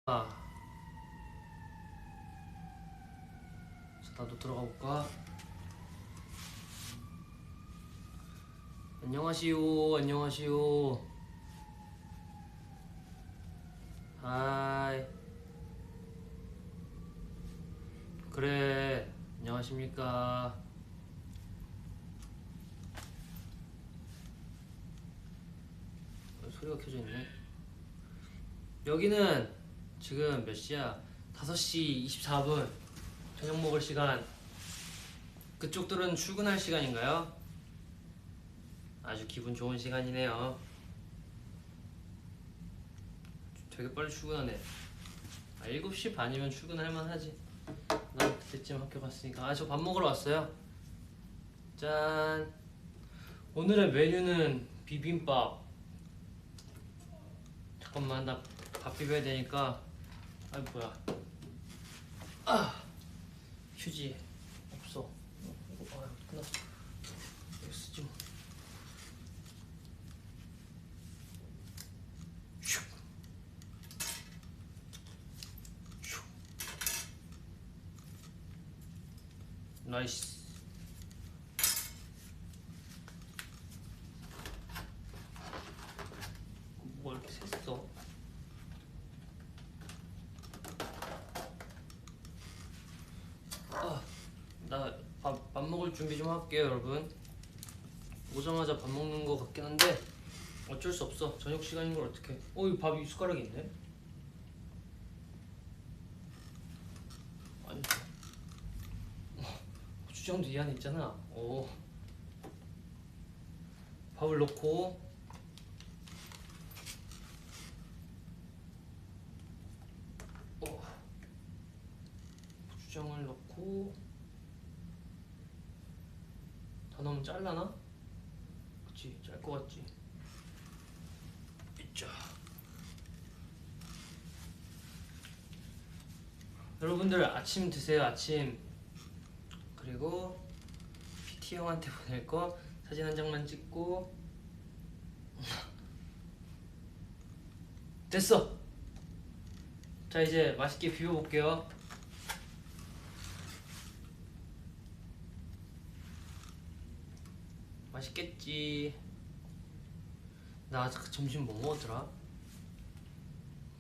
자, 나도 들어가 볼까? 안녕하시오, 안녕하시오. 하이. 그래, 안녕하십니까? 소리가 켜져 있네. 여기는 지금 몇 시야? 5시 24분. 저녁 먹을 시간. 그쪽들은 출근할 시간인가요? 아주 기분 좋은 시간이네요. 되게 빨리 출근하네. 7시 반이면 출근할 만하지. 난 그때쯤 학교 갔으니까. 저 밥 먹으러 왔어요. 짠. 오늘의 메뉴는 비빔밥. 잠깐만, 나 밥 비벼야 되니까. 뭐야. 휴지 없어. 이거 끝났어. 이거 쓰지 뭐. 나이스. 뭐 이렇게 샜어? 나 밥 먹을 준비 좀 할게요, 여러분. 오자마자 밥 먹는 거 같긴 한데 어쩔 수 없어. 저녁 시간인 걸 어떡해. 이 밥이 숟가락이 있네. 아니, 고추장도 이 안에 있잖아. 밥을 넣고 고추장을 넣고. 다 넣으면 잘라나? 그치, 짤 것 같지? 있자. 여러분들 아침 드세요, 아침. 그리고 PT 형한테 보낼 거 사진 한 장만 찍고. 됐어. 자, 이제 맛있게 비벼볼게요. 맛있겠지. 나 점심 뭐 먹었더라?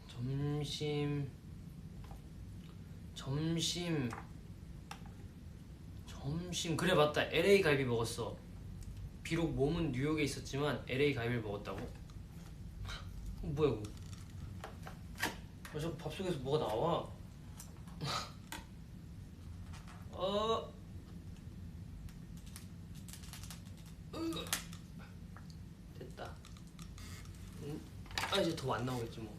점심 그래, 맞다. LA 갈비 먹었어. 비록 몸은 뉴욕에 있었지만 LA 갈비를 먹었다고? 뭐야 이거? 자꾸 밥 속에서 뭐가 나와. 됐다. 이제 더 안 나오겠지 뭐.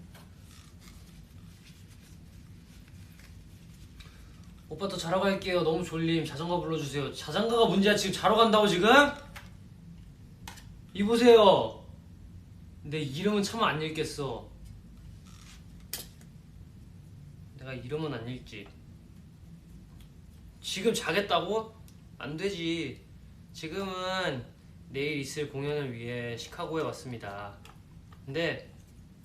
오빠 또 자러 갈게요. 너무 졸림. 자장가 불러주세요. 자장가가 문제야. 지금 자러 간다고 지금? 이보세요. 내 이름은 참 안 읽겠어. 내가 이름은 안 읽지. 지금 자겠다고? 안 되지. 지금은 내일 있을 공연을 위해 시카고에 왔습니다. 근데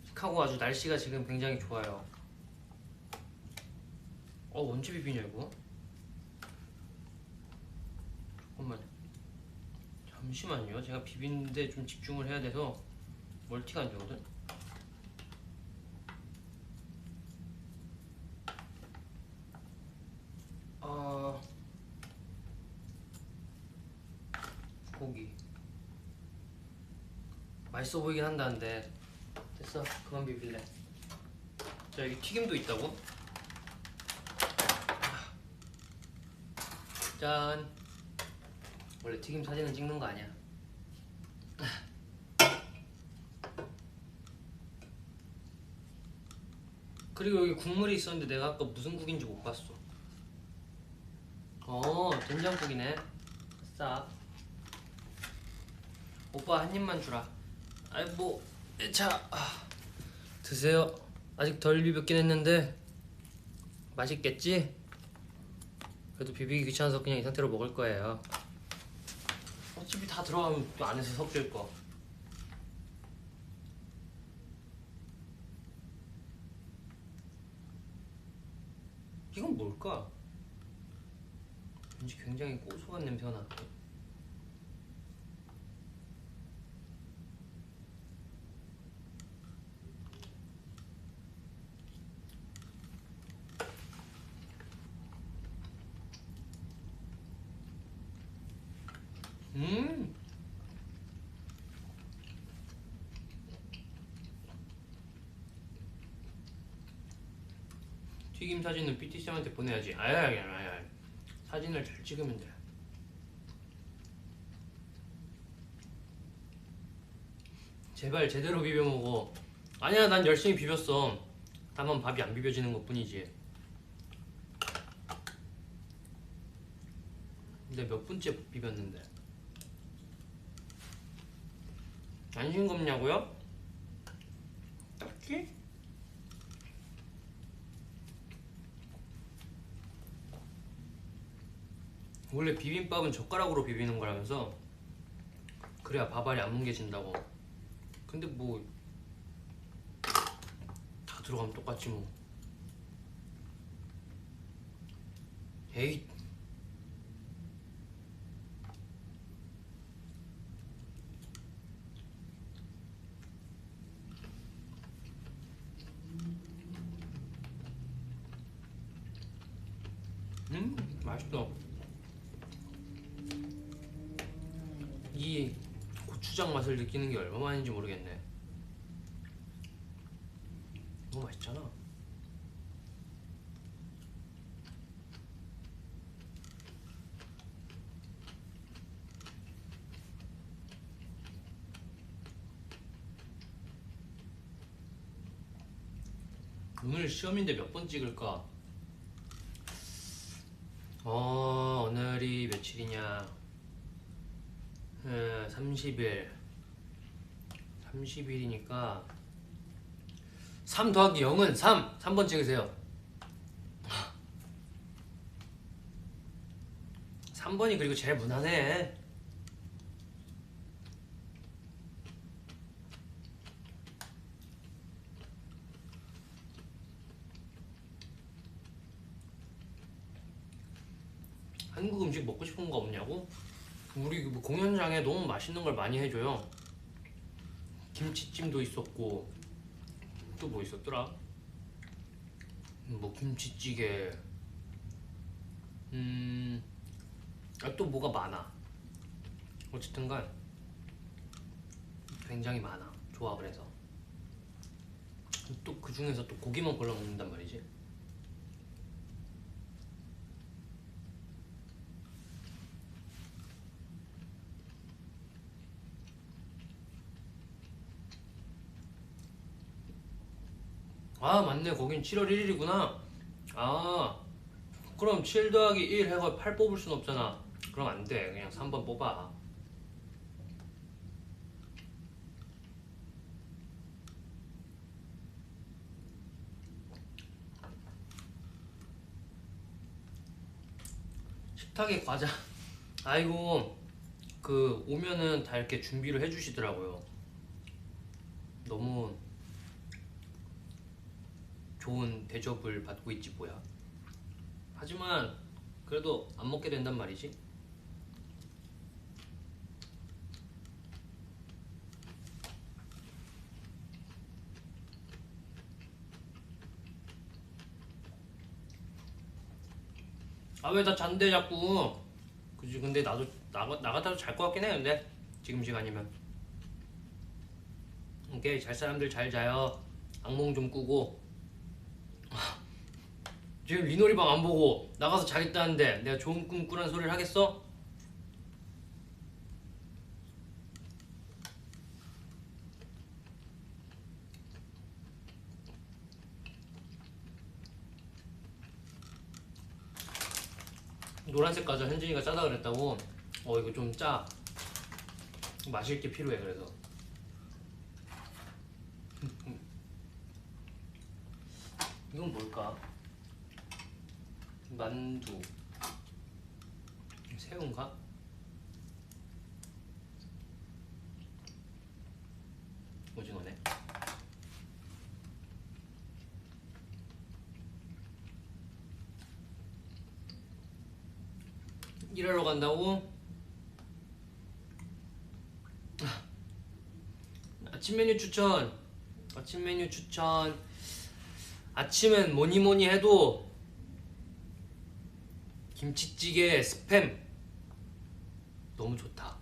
시카고 아주 날씨가 지금 굉장히 좋아요. 언제 비비냐 이거? 잠깐만, 잠시만요. 제가 비비는데 좀 집중을 해야 돼서 멀티가 안 되거든? 고기 맛있어 보이긴 한다는데. 됐어, 그만 비빌래. 자, 여기 튀김도 있다고? 짠. 원래 튀김 사진은 찍는 거 아니야. 그리고 여기 국물이 있었는데 내가 아까 무슨 국인지 못 봤어. 된장국이네. 아싸. 오빠 한 입만 주라. 자, 드세요. 아직 덜 비볐긴 했는데 맛있겠지? 그래도 비비기 귀찮아서 그냥 이 상태로 먹을 거예요. 어차피 다 들어가면 또 안에서 섞일 거. 이건 뭘까? 왠지 굉장히 고소한 냄새가 나는데. 튀김 사진은 PT쌤한테 보내야지. 아야. 사진을 잘 찍으면 돼. 제발 제대로 비벼 먹어. 아니야, 난 열심히 비볐어. 다만 밥이 안 비벼지는 것 뿐이지. 근데 몇 분째 비볐는데 안 싱겁냐고요? 딱히? 원래 비빔밥은 젓가락으로 비비는 거라면서. 그래야 밥알이 안 뭉개진다고. 근데 뭐 다 들어가면 똑같지 뭐. 에이. 맛있어. 이 고추장 맛을 느끼는 게 얼마만인지 모르겠네. 너무 맛있잖아. 오늘 시험인데 몇 번 찍을까? 오늘이 며칠이냐? 30일. 30일이니까 3 더하기 0은 3! 3번 찍으세요. 3번이 그리고 제일 무난해. 한국 음식 먹고 싶은 거 없냐고? 우리 공연장에 너무 맛있는 걸 많이 해줘요. 김치찜도 있었고 또 뭐 있었더라? 뭐 김치찌개. 또 뭐가 많아. 어쨌든간 굉장히 많아. 좋아. 그래서 또 그 중에서 또 고기만 골라 먹는단 말이지. 아 맞네, 거긴 7월 1일이구나. 아 그럼 7 더하기 1 해서 8 뽑을 순 없잖아. 그럼 안 돼. 그냥 3번 뽑아. 식탁에 과자. 아이고, 그 오면은 다 이렇게 준비를 해주시더라고요. 너무 좋은 대접을 받고 있지 뭐야. 하지만 그래도 안 먹게 된단 말이지. 아 왜 다 잔대 자꾸. 그지. 근데 나도 나갔다도 잘 것 같긴 해. 근데 지금 시간이면. 오케이, 잘 사람들 잘 자요. 악몽 좀 꾸고. 지금 리노리방 안 보고 나가서 자겠다는데 내가 좋은 꿈 꾸란 소리를 하겠어? 노란색 과자 현진이가 짜다 그랬다고. 이거 좀 짜. 마실 게 필요해. 그래서 이건 뭘까? 만두. 새우인가? 오징어네. 일하러 간다고? 아침 메뉴 추천. 아침 메뉴 추천. 아침엔 뭐니 뭐니 해도 김치찌개 스팸 너무 좋다.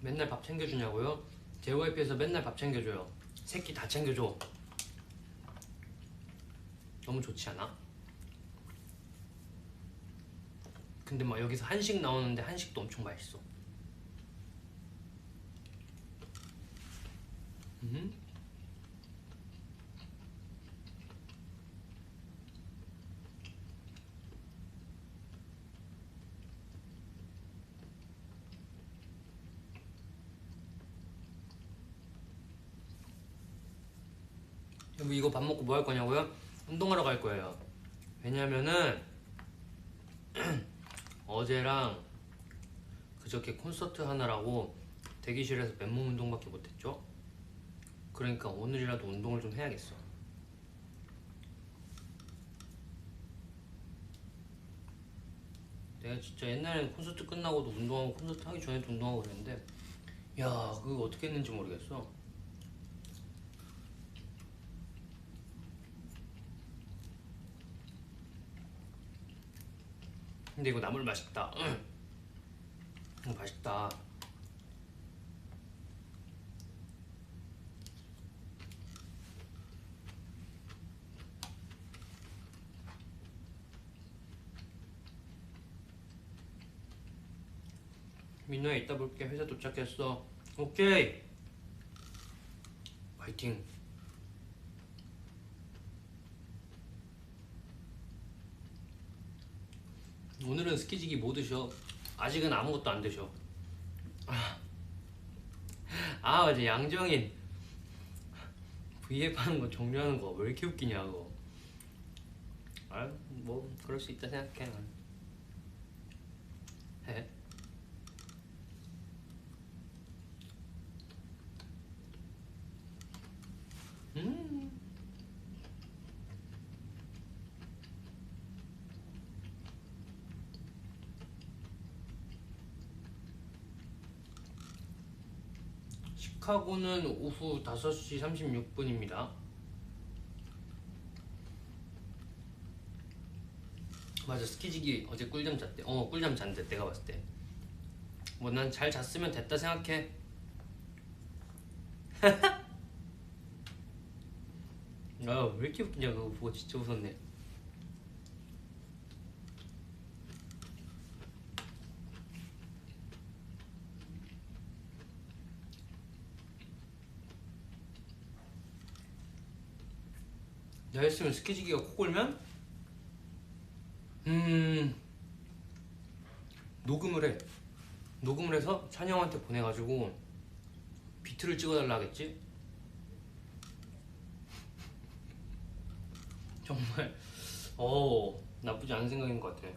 맨날 밥 챙겨주냐고요? JYP에서 맨날 밥 챙겨줘요. 새끼 다 챙겨줘. 너무 좋지 않아? 근데 막 여기서 한식 나오는데 한식도 엄청 맛있어. 음? 여러분 이거 밥 먹고 뭐 할 거냐고요? 운동하러 갈 거예요. 왜냐면은 어제랑 그저께 콘서트 하느라고 대기실에서 맨몸 운동밖에 못했죠? 그러니까 오늘이라도 운동을 좀 해야겠어. 내가 진짜 옛날에는 콘서트 끝나고도 운동하고 콘서트 하기 전에도 운동하고 그랬는데 야 그거 어떻게 했는지 모르겠어. 근데 이거 나물 맛있다. 이거 맛있다. 민호야 이따 볼게. 회사 도착했어. 오케이. 화이팅. 오늘은 스키지기 뭐 드셔? 아직은 아무것도 안 드셔. 아 맞아 양정인 V앱 하는 거 종료하는 거 왜 이렇게 웃기냐고. 아 뭐 그럴 수 있다 생각해. 해. 음. 시카고는 오후 5시 36분입니다. 맞아 스키지기 어제 꿀잠 잤대. 꿀잠 잤는데 내가 봤을 때 뭐 난 잘 잤으면 됐다 생각해. 아 왜 이렇게 웃기냐 그거 보고 진짜 웃었네. 내가 했으면 스키지기가 코 골면 녹음을 해. 녹음을 해서 찬영한테 보내가지고 비트를 찍어달라 하겠지? 정말 나쁘지 않은 생각인 것 같아.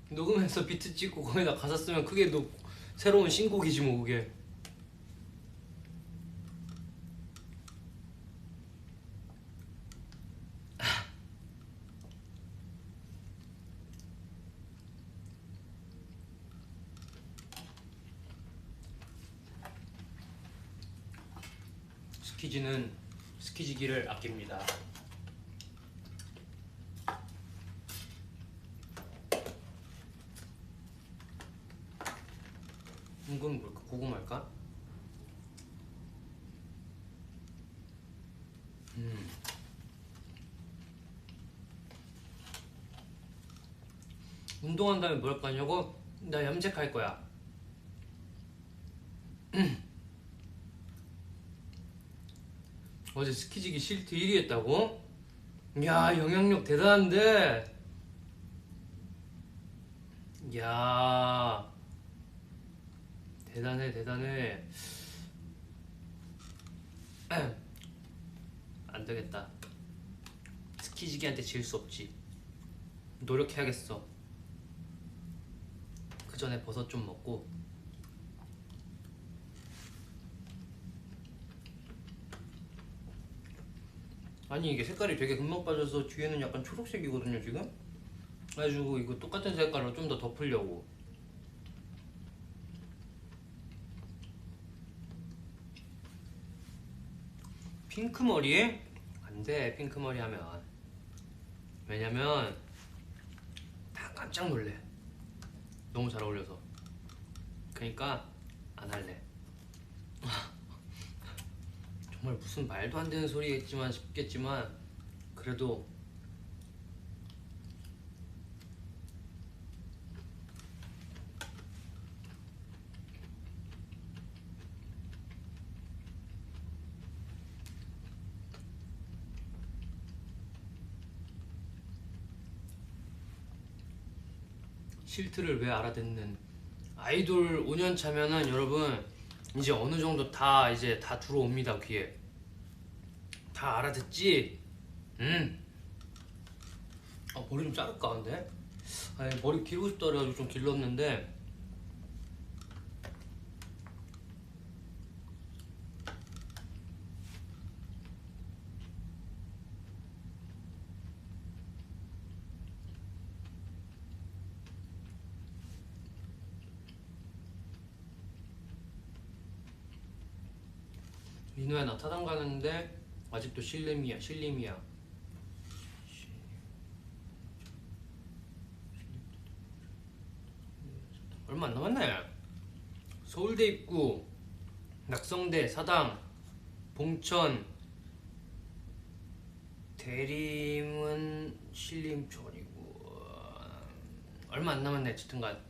녹음해서 비트 찍고 거기다 가사 쓰면 그게 또 새로운 신곡이지 뭐 그게. 스키지는 스키지기를 아낍니다. 이건 뭘까? 고구마일까? 운동한 다음에 뭘 할 거냐고? 나 염색할 거야. 어제 스키지기 실트 1위 했다고? 야 영향력 대단한데. 야 대단해. 안 되겠다. 스키지기한테 질 수 없지. 노력해야겠어. 그 전에 버섯 좀 먹고. 아니 이게 색깔이 되게 금방 빠져서 뒤에는 약간 초록색이거든요 지금. 그래가지고 이거 똑같은 색깔로 좀 더 덮으려고. 핑크머리에? 안돼 핑크머리 하면. 왜냐면 다 깜짝 놀래. 너무 잘 어울려서. 그러니까 안 할래. 정말 무슨 말도 안 되는 소리겠지만 싶겠지만 그래도 실트를 왜 알아듣는. 아이돌 5년 차면은 여러분 이제 어느 정도 다 이제 다 들어옵니다. 귀에 다 알아듣지. 머리 좀 자를까 근데. 아니, 머리 기르고 싶다 그래가지고 좀 길렀는데 민호야 나 타당 가는데 아직도 실림이야. 얼마 안 남았네. 서울대 입구, 낙성대, 사당, 봉천, 대림은 신림초리고 얼마 안 남았네. 어쨌든간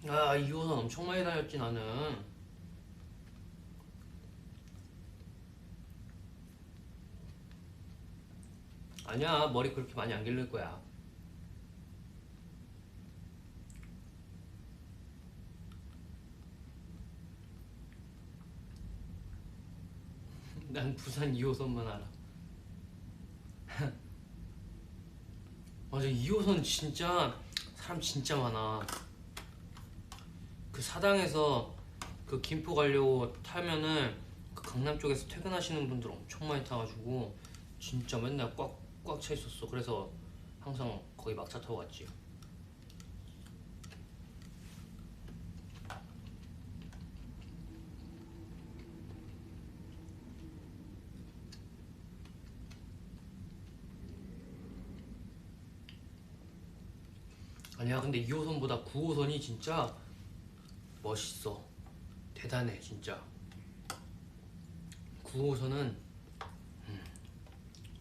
아 2호선 엄청 많이 다녔지 나는. 아니야 머리 그렇게 많이 안 기를 거야. 난 부산 2호선만 알아. 맞아 2호선 진짜 사람 진짜 많아. 그 사당에서 그 김포 가려고 타면은 그 강남 쪽에서 퇴근하시는 분들 엄청 많이 타가지고 진짜 맨날 꽉 차 있었어. 그래서 항상 거기 막차 타고 갔지. 아니야 근데 2호선보다 9호선이 진짜 멋있어. 대단해 진짜. 9호선은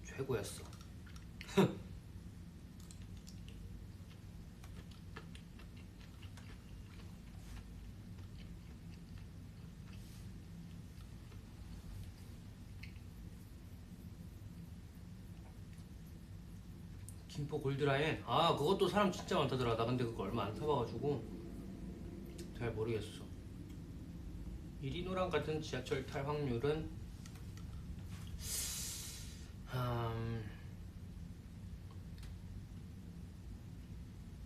최고였어. 김포 골드라인 아 그것도 사람 진짜 많다더라. 나 근데 그거 얼마 안 타봐가지고 잘 모르겠어. 이리노랑 같은 지하철 탈 확률은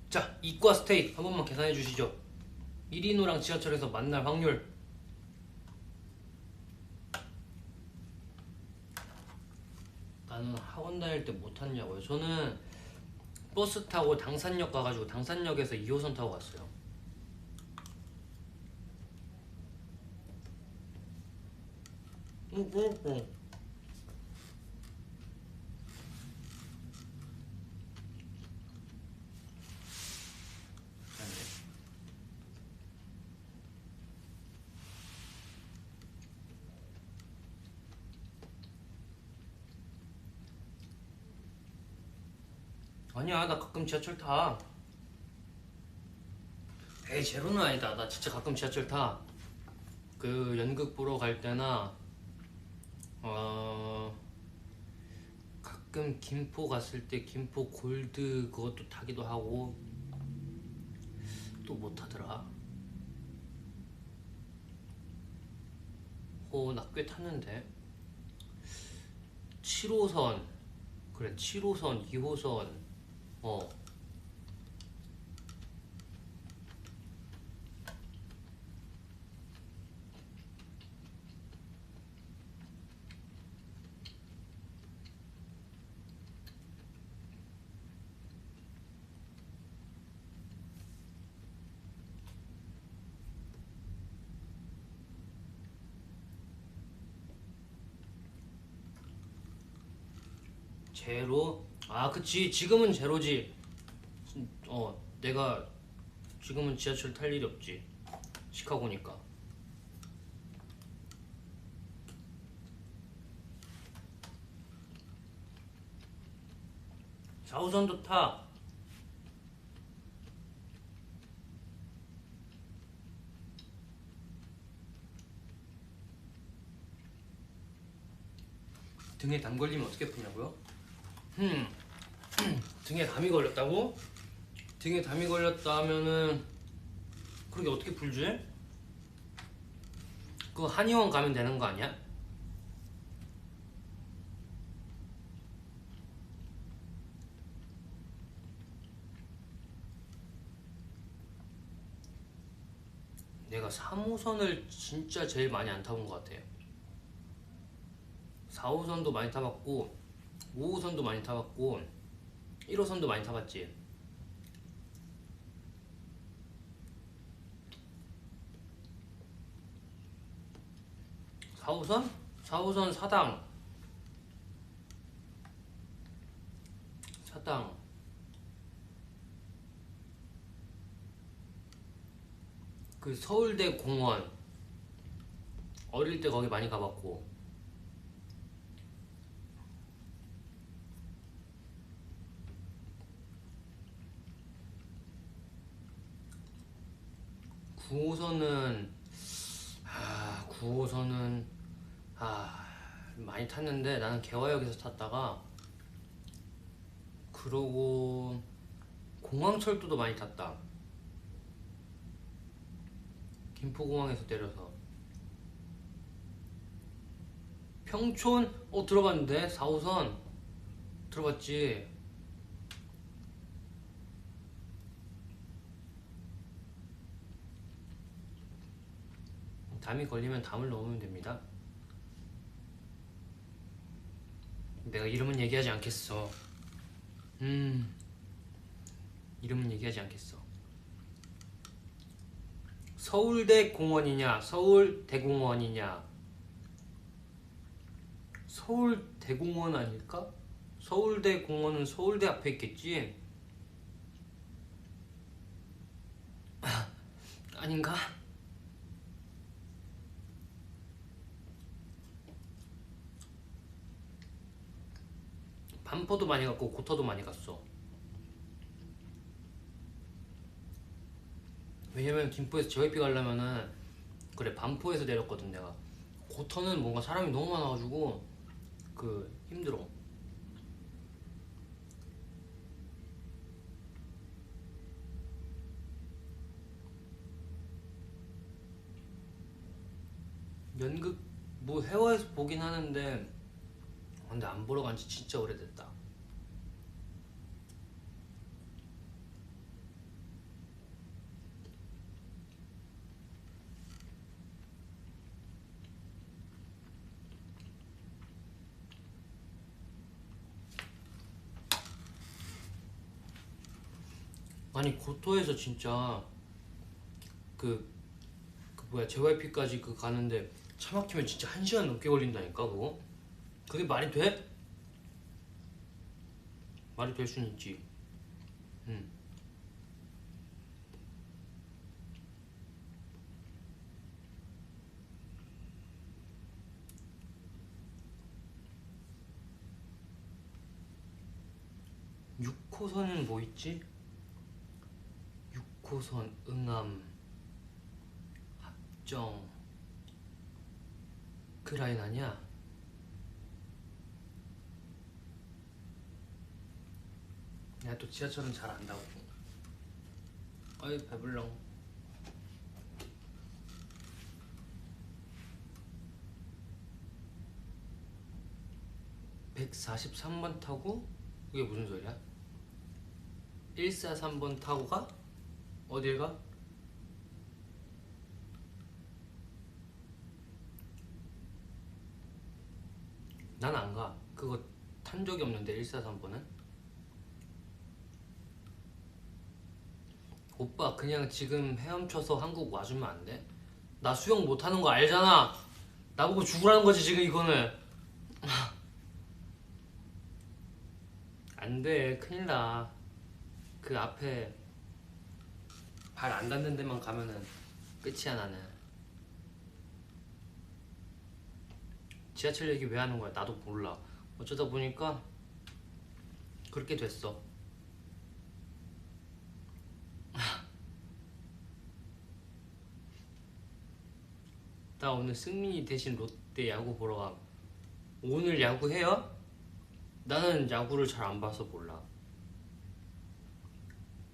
자 이과 스테이 한 번만 계산해 주시죠. 이리노랑 지하철에서 만날 확률. 나는 학원 다닐 때 못 탔냐고요. 저는 버스 타고 당산역 가가지고 당산역에서 2호선 타고 갔어요. 응. 아니야 나 가끔 지하철 타. 에이 제로는 아니다. 나 진짜 가끔 지하철 타. 그 연극 보러 갈 때나 어 가끔 김포 갔을 때 김포 골드 그것도 타기도 하고 또 뭐 타더라? 나 꽤 탔는데 7호선 그래 7호선 2호선 어 제로 그치 지금은 제로지. 내가 지금은 지하철 탈 일이 없지 시카고니까. 4호선도 타. 등에 담 걸리면 어떻게 푸냐고요? 등에 담이 걸렸다고? 등에 담이 걸렸다 하면은 그렇게 어떻게 풀지? 그거 한의원 가면 되는 거 아니야? 내가 3호선을 진짜 제일 많이 안 타본 것 같아요. 4호선도 많이 타봤고 5호선도 많이 타봤고 1호선도 많이 타봤지. 4호선? 4호선 사당 그 서울대 공원 어릴 때 거기 많이 가봤고 9호선은 9호선은 많이 탔는데 나는 개화역에서 탔다가 그러고 공항철도도 많이 탔다. 김포공항에서 내려서 평촌 들어봤는데 4호선 들어봤지. 담이 걸리면 담을 넣으면 됩니다. 내가 이름은 얘기하지 않겠어. 이름은 얘기하지 않겠어. 서울대 공원이냐 서울대공원이냐. 서울대공원 아닐까? 서울대공원은 서울대 앞에 있겠지? 아닌가? 반포도 많이 갔고 고터도 많이 갔어. 왜냐면 김포에서 JYP 가려면은 그래 반포에서 내렸거든 내가. 고터는 뭔가 사람이 너무 많아가지고 힘들어. 연극 뭐 해외에서 보긴 하는데 근데 안 보러 간지 진짜 오래됐다. 아니 고토에서 진짜 JYP까지 가는데 차 막히면 진짜 1시간 넘게 걸린다니까 그거? 그게 말이 돼? 말이 될 수는 있지. 응. 육 6호선은 뭐 있지? 6호선 응암 합정 그 라인 아니야? 야, 또 지하철은 잘 안다고. 어이 배불렁. 143번 타고? 그게 무슨 소리야? 143번 타고 가? 어딜 가? 난 안 가. 그거 탄 적이 없는데 143번은? 오빠 그냥 지금 헤엄쳐서 한국 와주면 안 돼? 나 수영 못하는 거 알잖아. 나보고 죽으라는 거지 지금 이거는. 안 돼. 큰일 나. 그 앞에 발 안 닿는 데만 가면은 끝이야 나는. 지하철 얘기 왜 하는 거야? 나도 몰라. 어쩌다 보니까 그렇게 됐어. 나 오늘 승민이 대신 롯데 야구 보러 가. 오늘 야구 해요? 나는 야구를 잘 안 봐서 몰라.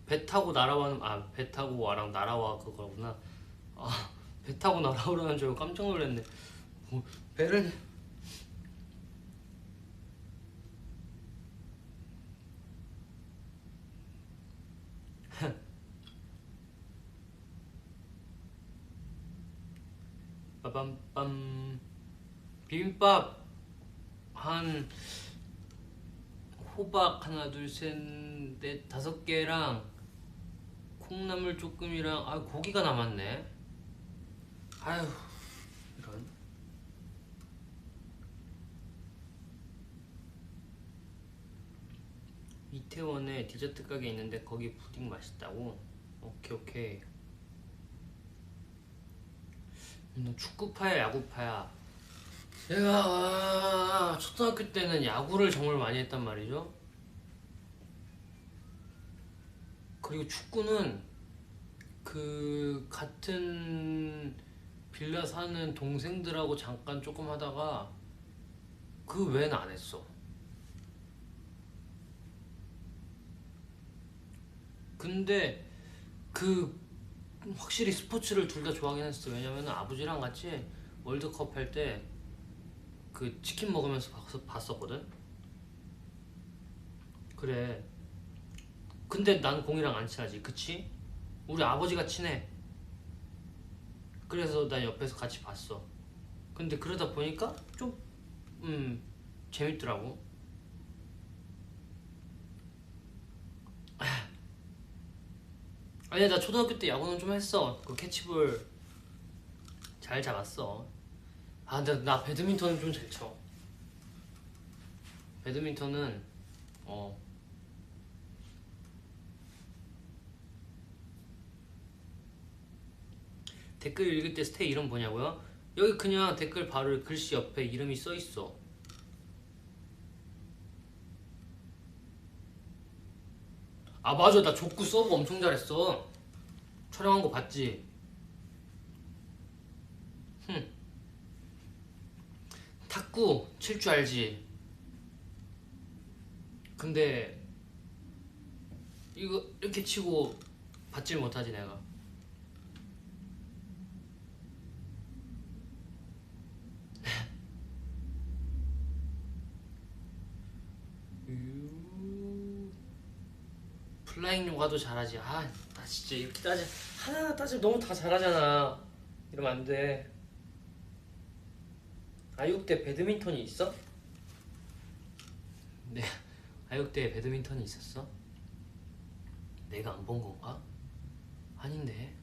배 타고 날아와는 배 타고 와랑 날아와 그거구나. 배 타고 날아오라는 줄 알고 깜짝 놀랐네. 뭐, 배를 빠밤빰. 비빔밥 한 호박 하나 둘 셋 넷 다섯 개랑 콩나물 조금이랑 고기가 남았네. 아휴 이런. 이태원에 디저트 가게 있는데 거기 푸딩 맛있다고? 오케이 오케이. 너 축구파야 야구파야? 제가 초등학교 때는 야구를 정말 많이 했단 말이죠. 그리고 축구는 그 같은 빌라 사는 동생들하고 잠깐 조금 하다가 그 외에는 안 했어. 근데 그 확실히 스포츠를 둘 다 좋아하긴 했어. 왜냐면 아버지랑 같이 월드컵 할 때 그 치킨 먹으면서 봤었거든. 그래. 근데 난 공이랑 안 친하지, 그치? 우리 아버지가 친해. 그래서 난 옆에서 같이 봤어. 근데 그러다 보니까 좀 재밌더라고. 아니 나 초등학교 때 야구는 좀 했어. 그 캐치볼 잘 잡았어. 근데 나 배드민턴은 좀 잘 쳐. 배드민턴은 댓글 읽을 때 스테이 이름 뭐냐고요? 여기 그냥 댓글 바로 글씨 옆에 이름이 써있어. 맞아, 나 족구 서브 엄청 잘했어. 촬영한 거 봤지? 탁구 칠 줄 알지? 근데 이거 이렇게 치고 받질 못하지 내가. 플라잉 요가도 잘하지. 나 진짜 이렇게 하나하나 따지면 너무 다 잘하잖아. 이러면 안 돼. 아육대 배드민턴이 있어? 네, 아육대에 배드민턴이 있었어? 내가 안 본 건가? 아닌데.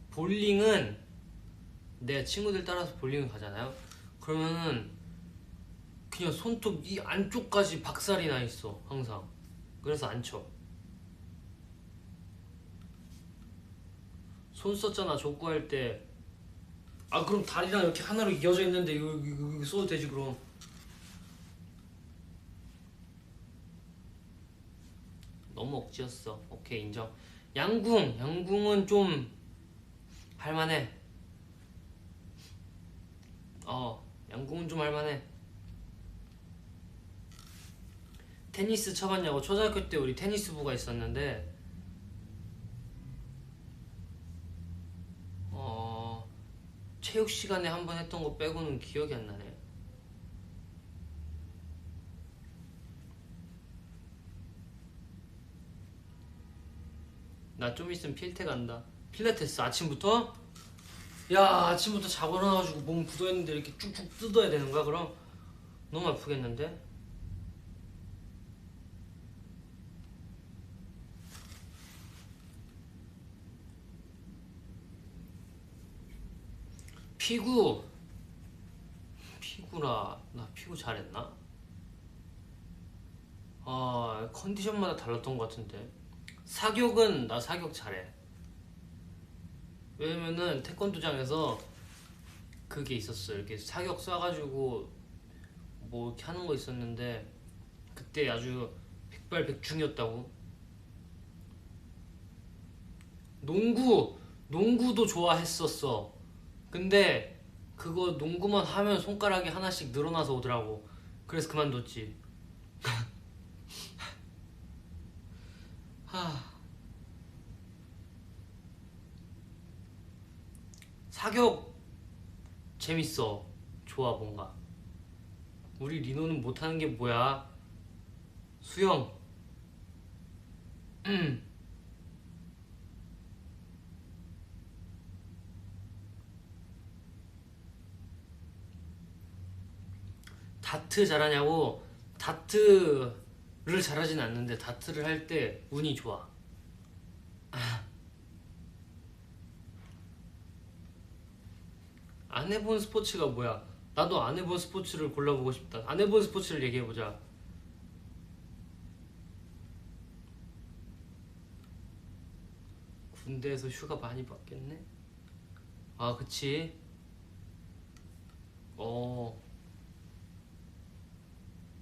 볼링은 내가 친구들 따라서 볼링을 가잖아요. 그러면은 그냥 손톱 이 안쪽까지 박살이 나 있어 항상. 그래서 안 쳐. 손 썼잖아 족구할 때. 그럼 다리랑 이렇게 하나로 이어져 있는데 이거 써도 되지 그럼. 너무 억지였어. 오케이 인정. 양궁은 좀 할만해. 양궁은 좀 할만해. 테니스 쳐봤냐고. 초등학교 때 우리 테니스부가 있었는데 체육 시간에 한 번 했던 거 빼고는 기억이 안 나네. 나 좀 있으면 필테 간다. 필라테스 아침부터? 야, 아침부터 자고 일어나가지고 몸 굳어있는데 이렇게 쭉쭉 뜯어야 되는 거야 그럼? 너무 아프겠는데? 피구라. 나 피구 잘했나? 컨디션마다 달랐던 것 같은데. 사격은 나 사격 잘해. 왜냐면은 태권도장에서 그게 있었어. 이렇게 사격 쏴가지고 뭐 이렇게 하는 거 있었는데 그때 아주 백발백중이었다고. 농구도 좋아했었어. 근데 그거 농구만 하면 손가락이 하나씩 늘어나서 오더라고. 그래서 그만뒀지. 사격 재밌어. 좋아 뭔가. 우리 리노는 못하는 게 뭐야? 수영. 다트 잘하냐고? 다트를 잘하진 않는데 다트를 할 때 운이 좋아. 안 해본 스포츠가 뭐야? 나도 안 해본 스포츠를 골라보고 싶다. 안 해본 스포츠를 얘기해보자. 군대에서 휴가 많이 받겠네? 아 그치.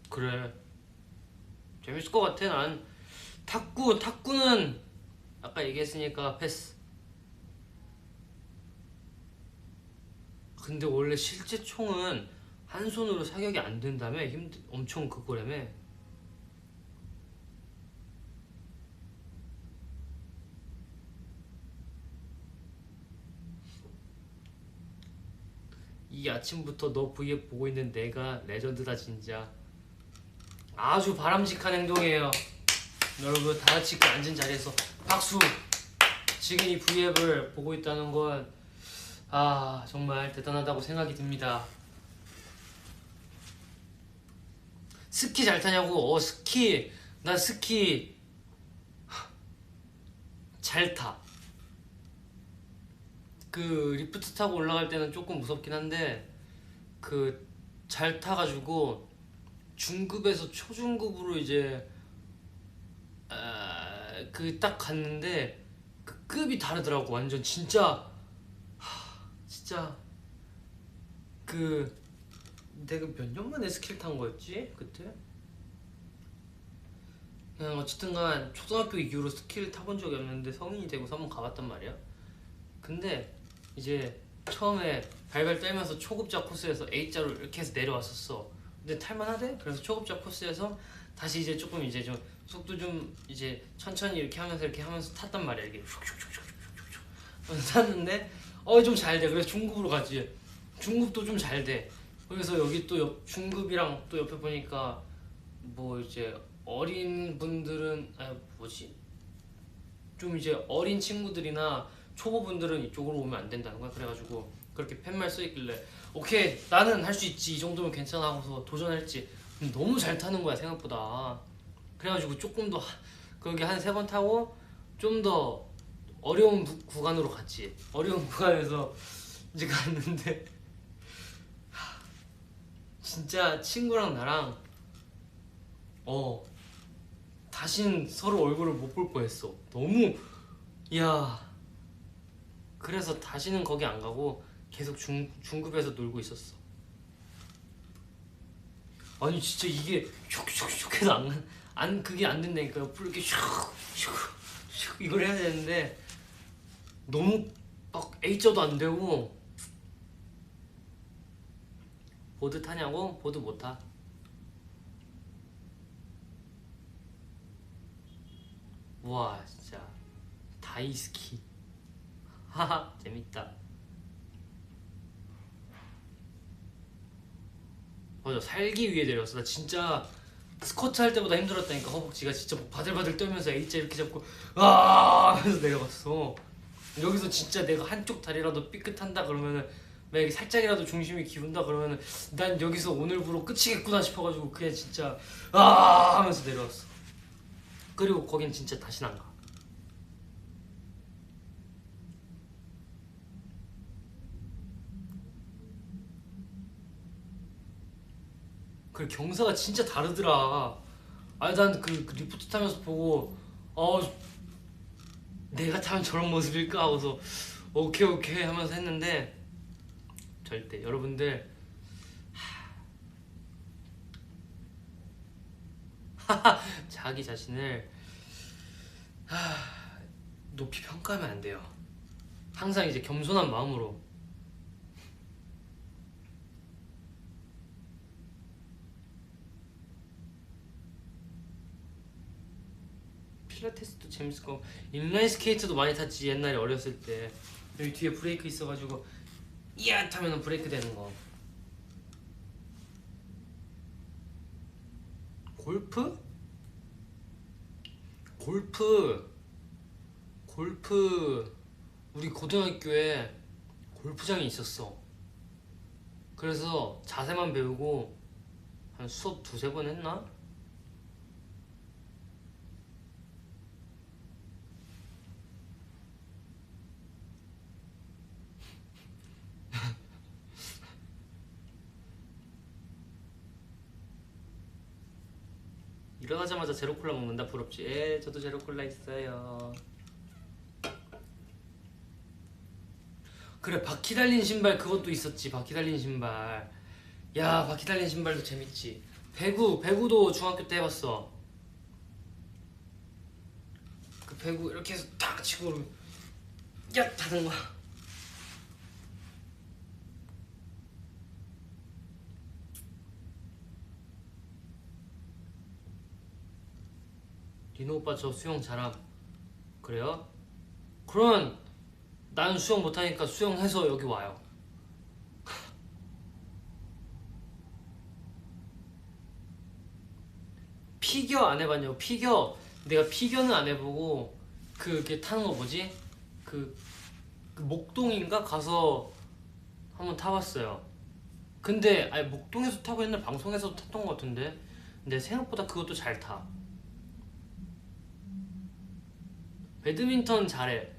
그래 재밌을 것 같아. 난 탁구는 아까 얘기했으니까 패스. 근데 원래 실제 총은 한 손으로 사격이 안 된다며. 엄청 그거라며. 이 아침부터 너 V앱 보고 있는 내가 레전드다 진짜. 아주 바람직한 행동이에요. 여러분 다같이 그 앉은 자리에서 박수. 지금 이 V앱을 보고 있다는 건 정말 대단하다고 생각이 듭니다. 스키 잘 타냐고? 나 스키 잘 타. 그 리프트 타고 올라갈 때는 조금 무섭긴 한데 그 잘 타가지고 중급에서 초중급으로 이제 그 딱 갔는데 그 급이 다르더라고. 완전 진짜 그 내가 몇 년 만에 스키를 탄 거였지 그때? 그냥 어쨌든간 초등학교 이후로 스키를 타본 적이 없는데 성인이 되고서 한번 가봤단 말이야. 근데 이제 처음에 발발 떨면서 초급자 코스에서 A자로 이렇게 해서 내려왔었어. 근데 탈만하대? 그래서 초급자 코스에서 다시 이제 조금 이제 좀 속도 좀 이제 천천히 이렇게 하면서 탔단 말이야. 이게 슉슉슉슉슉슉 탔는데 좀 잘 돼. 그래서 중급으로 가지. 중급도 좀 잘 돼. 그래서 여기 또 중급이랑 또 옆에 보니까 뭐 이제 어린 분들은 좀 이제 어린 친구들이나 초보분들은 이쪽으로 오면 안 된다는 거야. 그래가지고 그렇게 팻말 써있길래 오케이 나는 할 수 있지 이 정도면 괜찮아 하고서 도전했지. 너무 잘 타는 거야 생각보다. 그래가지고 조금 더 거기 한 3번 타고 좀 더 어려운 구간으로 갔지. 어려운 구간에서 이제 갔는데 진짜 친구랑 나랑 다신 서로 얼굴을 못 볼 뻔했어. 너무 그래서 다시는 거기 안 가고 계속 중급에서 놀고 있었어. 아니 진짜 이게 슉슉슉 해서 그게 안 된다니까. 옆으로 이렇게 슉슉슉 이걸 해야 되는데 너무 막 A자도 안 되고. 보드 타냐고? 보드 못 타. 우와 진짜 다이스키. 하하 재밌다. 맞아 살기 위해 내렸어. 나 진짜 스쿼트 할 때보다 힘들었다니까. 허벅지가 진짜 막 바들바들 떨면서 A자 이렇게 잡고 아 하면서 내려갔어. 여기서 진짜 내가 한쪽 다리라도 삐끗한다 그러면은 만약에 살짝이라도 중심이 기운다 그러면은 난 여기서 오늘부로 끝이겠구나 싶어가지고 그냥 진짜 아 하면서 내려왔어. 그리고 거긴 진짜 다시는 안 가. 그리고 경사가 진짜 다르더라. 아니 난그 리포트 타면서 보고 내가 타면 저런 모습일까 하고서 오케이 오케이 하면서 했는데 절대 여러분들 자기 자신을 높이 평가하면 안 돼요. 항상 이제 겸손한 마음으로. 필라테스도 재밌을 거고 인라인 스케이트도 많이 탔지 옛날에 어렸을 때. 여기 뒤에 브레이크 있어가지고 이야 타면은 브레이크 되는 거. 골프? 골프 우리 고등학교에 골프장이 있었어. 그래서 자세만 배우고 한 수업 두세 번 했나? 일어나자마자 제로콜라 먹는다. 부럽지? 예, 저도 제로콜라 있어요. 그래 바퀴 달린 신발 그것도 있었지. 바퀴 달린 신발. 야 바퀴 달린 신발도 재밌지. 배구도 중학교 때 해봤어. 그 배구 이렇게 해서 탁 치고 야 하는 거야. 리노 오빠 저 수영 잘함. 그래요? 그러면 나는 수영 못하니까 수영해서 여기 와요. 피겨 안 해봤냐고. 내가 피겨는 안 해보고 그게 타는 거 뭐지? 그 목동인가 가서 한번 타봤어요. 근데 아니 목동에서 타고 옛날 방송에서도 탔던 거 같은데 근데 생각보다 그것도 잘 타. 배드민턴 잘해.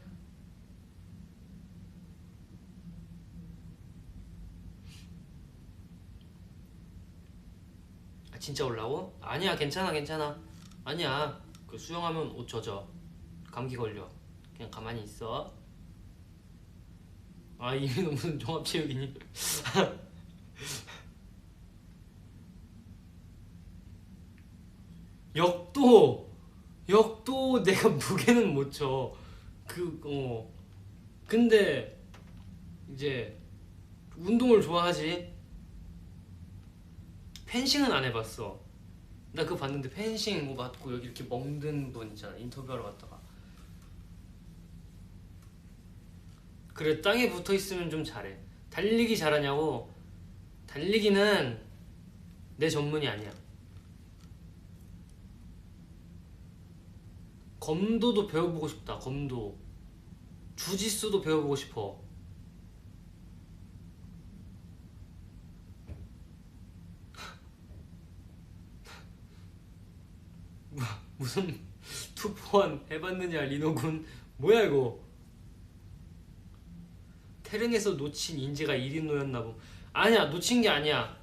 아, 진짜 올라고? 아니야 괜찮아. 아니야 그 수영하면 옷 젖어. 감기 걸려. 그냥 가만히 있어. 아 이미 무슨 종합체육이니. 역도 내가 무게는 못 쳐. 근데 이제 운동을 좋아하지. 펜싱은 안 해봤어. 나 그거 봤는데 펜싱 뭐 맞고 여기 이렇게 멍든 분 있잖아. 인터뷰하러 갔다가. 그래 땅에 붙어있으면 좀 잘해. 달리기 잘하냐고. 달리기는 내 전문이 아니야. 검도도 배워보고 싶다. 검도. 주짓수도 배워보고 싶어. 무슨 투포환 해봤느냐 리노군. 뭐야 이거. 태릉에서 놓친 인재가 1인노였나보. 아니야 놓친 게 아니야.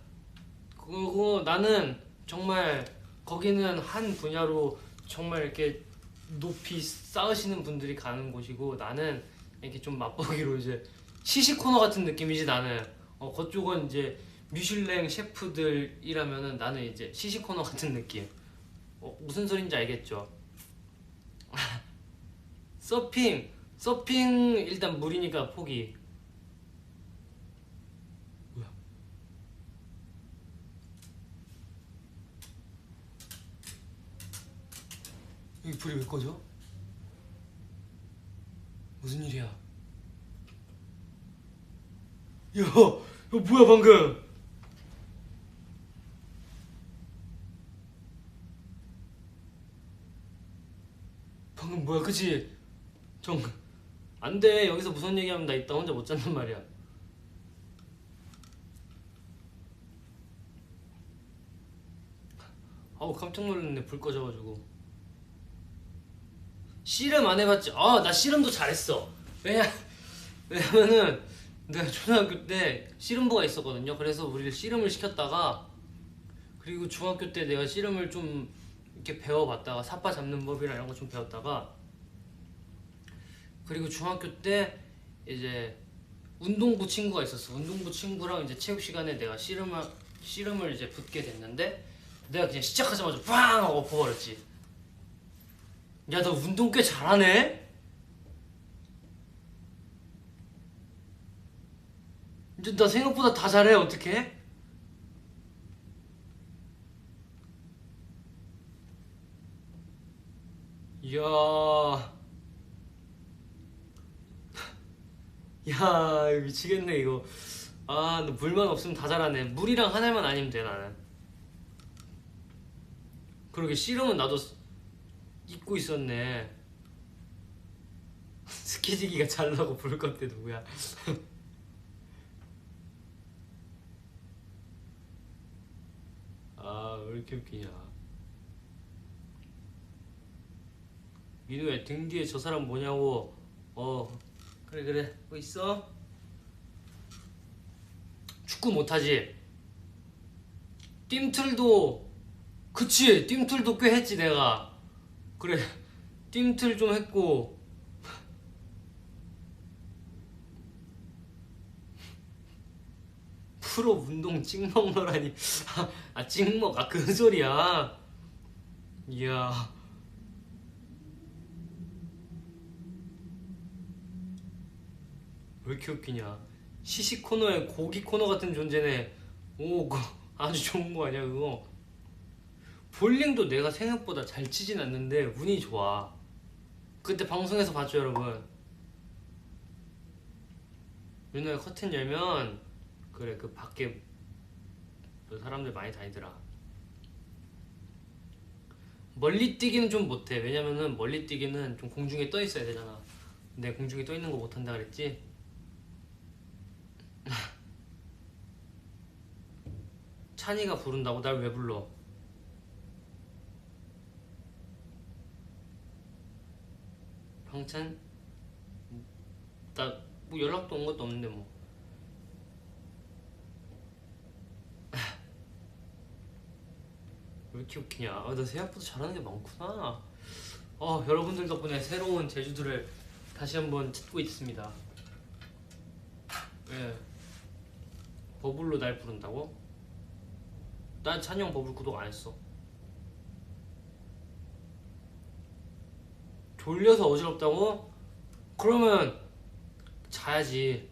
그거 나는 정말 거기는 한 분야로 정말 이렇게 높이 쌓으시는 분들이 가는 곳이고 나는 이렇게 좀 맛보기로 이제 시식 코너 같은 느낌이지. 나는 그쪽은 이제 미슐랭 셰프들이라면은 나는 이제 시식 코너 같은 느낌. 무슨 소린지 알겠죠? 서핑 일단 물이니까 포기. 뭐야? 여기 불이 왜 꺼져? 무슨 일이야? 야, 뭐야 방금? 방금 뭐야, 그치? 안돼. 여기서 무슨 얘기하면 나 이따 혼자 못 잔단 말이야. 아우 깜짝 놀랐네. 불 꺼져가지고. 씨름 안 해봤지? 나 씨름도 잘했어. 왜냐면은 내가 초등학교 때 씨름부가 있었거든요. 그래서 우리를 씨름을 시켰다가, 그리고 중학교 때 내가 씨름을 좀 이렇게 배워봤다가, 삿바 잡는 법이랑 이런 거 좀 배웠다가, 그리고 중학교 때 이제 운동부 친구가 있었어. 운동부 친구랑 이제 체육 시간에 내가 씨름을 이제 붙게 됐는데, 내가 그냥 시작하자마자 빵 하고 엎어버렸지. 야, 너 운동 꽤 잘하네? 이제 나 생각보다 다 잘해. 어떡해? 이야, 야, 미치겠네 이거. 너 물만 없으면 다 잘하네. 물이랑 하나만 아니면 돼 나는. 그러게, 씨름은 나도 잊고 있었네. 스키지기가 잘나고 부를 건데 누구야? 왜 이렇게 웃기냐. 민우야, 등 뒤에 저 사람 뭐냐고. 그래 뭐 있어? 축구 못하지? 뜀틀도, 그치, 뜀틀도 꽤 했지 내가. 그래, 뜀틀 좀 했고. 프로 운동 찍먹너라니. 찍먹, 그 소리야. 이야, 왜 이렇게 웃기냐. 시식 코너에 고기 코너 같은 존재네. 그거 아주 좋은 거 아니야 그거. 볼링도 내가 생각보다 잘 치진 않는데 운이 좋아. 그때 방송에서 봤죠 여러분. 윤호야, 커튼 열면 그래, 그 밖에 사람들 많이 다니더라. 멀리 뛰기는 좀 못해. 왜냐면은 멀리 뛰기는 좀 공중에 떠 있어야 되잖아. 근데 공중에 떠 있는 거 못한다 그랬지? 찬이가 부른다고? 날 왜 불러? 방찬? 나 뭐 연락도 온 것도 없는데 뭐. 왜 이렇게 웃기냐. 나 생각보다 잘하는 게 많구나. 여러분들 덕분에 새로운 제주도를 다시 한번 찾고 있습니다. 왜? 버블로 날 부른다고? 난 찬영 버블 구독 안 했어. 졸려서 어지럽다고? 그러면 자야지.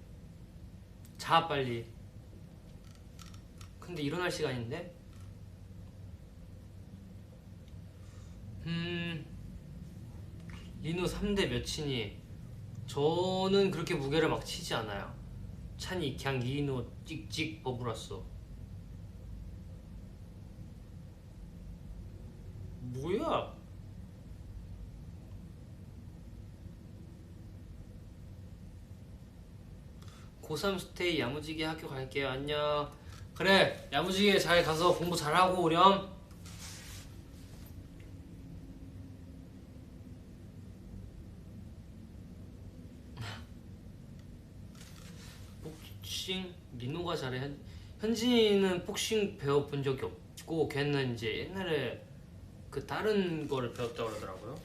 자 빨리. 근데 일어날 시간인데? 리노 3대 몇이니? 저는 그렇게 무게를 막 치지 않아요. 찬이 그냥 리노 찍찍 버블았어. 뭐야? 고3 스테이 야무지게 학교 갈게요. 안녕. 그래, 야무지게 잘 가서 공부 잘하고 오렴. 복싱 민호가 잘해. 현진이는 복싱 배워본 적이 없고, 걔는 이제 옛날에 그 다른 거를 배웠다고 그러더라고요.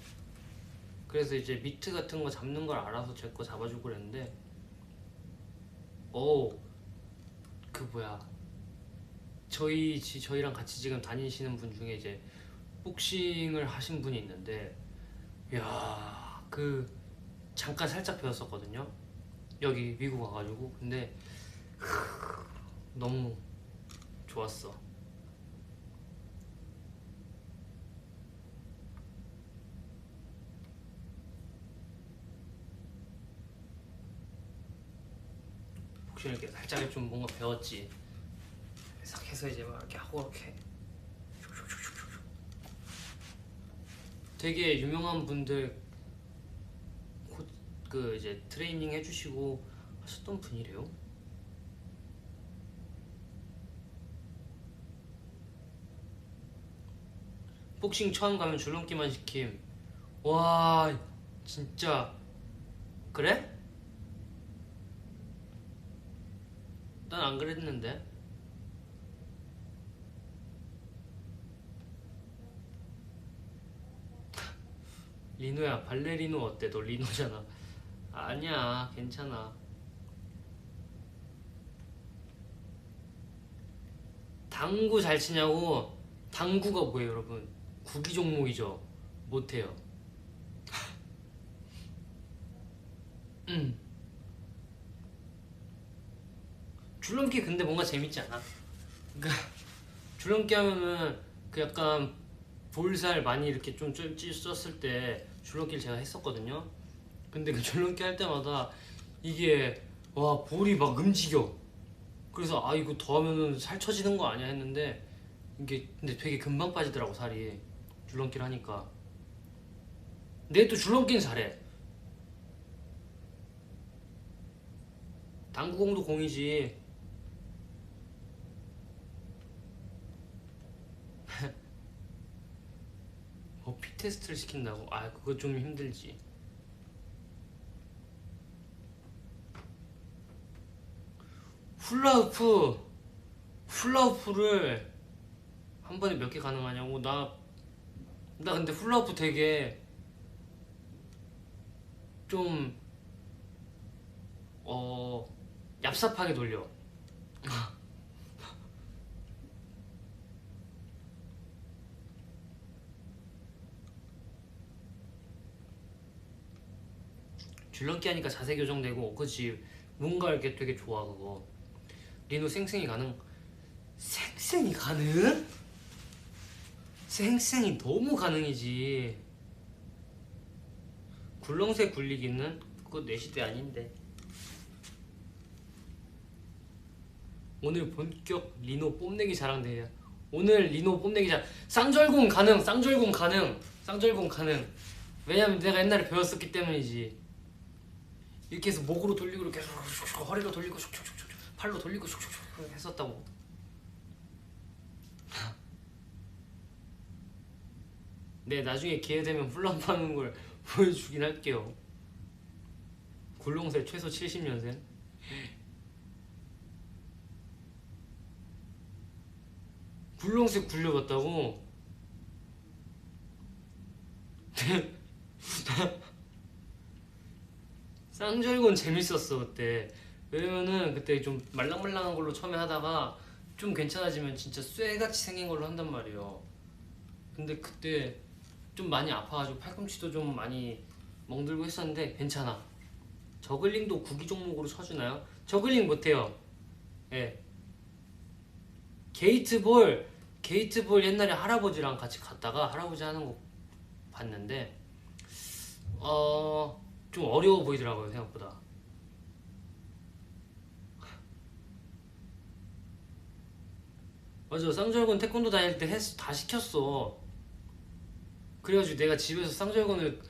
그래서 이제 미트 같은 거 잡는 걸 알아서 제 거 잡아주고 그랬는데, 그 뭐야, 저희랑 같이 지금 다니시는 분 중에 이제 복싱을 하신 분이 있는데, 야, 그 잠깐 살짝 배웠었거든요. 여기 미국 와가지고. 근데 너무 좋았어. 좀 이렇게 살짝 좀 뭔가 배웠지. 싹 해서 이제 막 이렇게 하고 이렇게 되게 유명한 분들 그 이제 트레이닝 해주시고 하셨던 분이래요. 복싱 처음 가면 줄넘기만 시킴. 와 진짜 그래? 난 안 그랬는데. 리노야 발레리노 어때? 너 리노잖아. 아니야 괜찮아. 당구 잘 치냐고? 당구가 뭐예요 여러분? 구기 종목이죠. 못해요. 줄넘기 근데 뭔가 재밌지 않아? 그러니까 줄넘기 하면은 그 약간 볼살 많이 이렇게 좀 쪘을 때 줄넘기를 제가 했었거든요. 근데 그 줄넘기 할 때마다 이게 와 볼이 막 움직여. 그래서 아 이거 더 하면은 살 처지는 거 아니야 했는데 이게 근데 되게 금방 빠지더라고 살이 줄넘기를 하니까. 근데 또 줄넘기는 잘해. 당구공도 공이지. 피 테스트를 시킨다고? 아 그거 좀 힘들지. 훌라후프를 한 번에 몇 개 가능하냐고? 나 근데 훌라후프 되게 좀 얍삽하게 돌려. 줄넘기 하니까 자세 교정되고 그치. 뭔가 이렇게 되게 좋아 그거. 리노 생생히 가능? 생생히 가능? 생생히 너무 가능이지. 굴렁쇠 굴리기는 그거 내 시대 아닌데. 오늘 본격 리노 뽐내기 자랑 대회야. 오늘 리노 뽐내기 자랑. 쌍절곤 가능. 쌍절곤 가능. 쌍절곤 가능. 왜냐면 내가 옛날에 배웠었기 때문이지. 이렇게 해서 목으로 돌리고 이렇게 허리로 돌리고 팔로 돌리고 했었다고. 네 나중에 기회 되면 훌라후프 하는 걸 보여주긴 할게요. 굴렁쇠 최소 70년생. 굴렁쇠 굴려봤다고? 쌍절곤 재밌었어 그때. 왜냐면은 그때 좀 말랑말랑한 걸로 처음에 하다가 좀 괜찮아지면 진짜 쇠같이 생긴 걸로 한단 말이에요. 근데 그때 좀 많이 아파가지고 팔꿈치도 좀 많이 멍들고 했었는데 괜찮아. 저글링도 구기 종목으로 쳐주나요? 저글링 못해요. 예. 게이트볼 옛날에 할아버지랑 같이 갔다가 할아버지 하는 거 봤는데 좀 어려워 보이더라고요 생각보다. 맞아 쌍절곤 태권도 다닐 때 다 시켰어. 그래가지고 내가 집에서 쌍절곤을